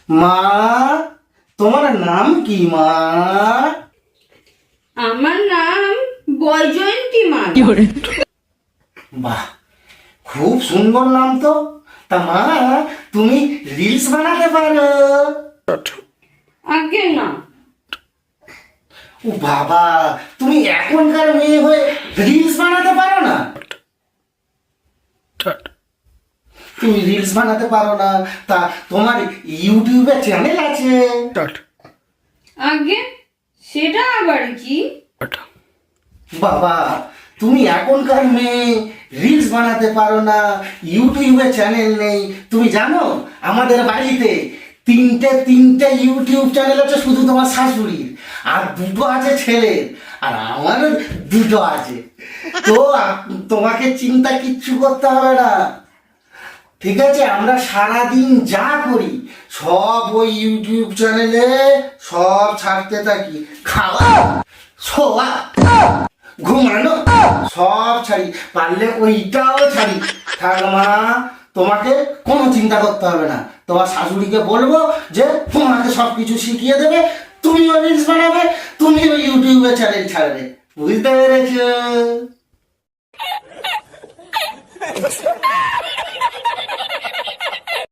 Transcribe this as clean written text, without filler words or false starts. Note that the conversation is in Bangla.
মা, তোমার নাম কি মা? আমার নাম বৈজয়ন্তী মাল। বাহ, খুব সুন্দর নাম তো। তা মা, তুমি রিলস বানাতে পারো? আগে না। ও বাবা, তুমি এখনকার মেয়ে হয়ে রিলস বানাতে পারো না? তুমি রিলস বানাতে পারো না, তা তোমার ইউটিউবে চ্যানেল আছে? আগে সেটা আবার কি? বাবা, তুমি এখনকার মেয়ে, রিলস বানাতে পারো না, ইউটিউবে চ্যানেল নেই। তুমি জানো আমাদের বাড়িতে তিনটে ইউটিউব চ্যানেল আছে শুধু তোমার শাশুড়ির, আর দুটো আছে ছেলের, আর আমারও দুটো আছে। তো তোমাকে চিন্তা কিচ্ছু করতে হবে না, ঠিক আছে? আমরা সারাদিন যা করি সব ওই ইউটিউব চ্যানেলে সব ছাড়তে থাকি। খাওয়া, শোয়া, ঘুমানো সব ছাড়ি, পারলে ওইটাও ছাড়ি। থাক মা, তোমাকে কোনো চিন্তা করতে হবে না। তোমার শাশুড়িকে বলবো যে তোমাকে সব কিছু শিখিয়ে দেবে, তুমিও রিলস বানাবে, তুমিও ইউটিউবে চ্যানেল ছাড়বে। বুঝতে পেরেছো?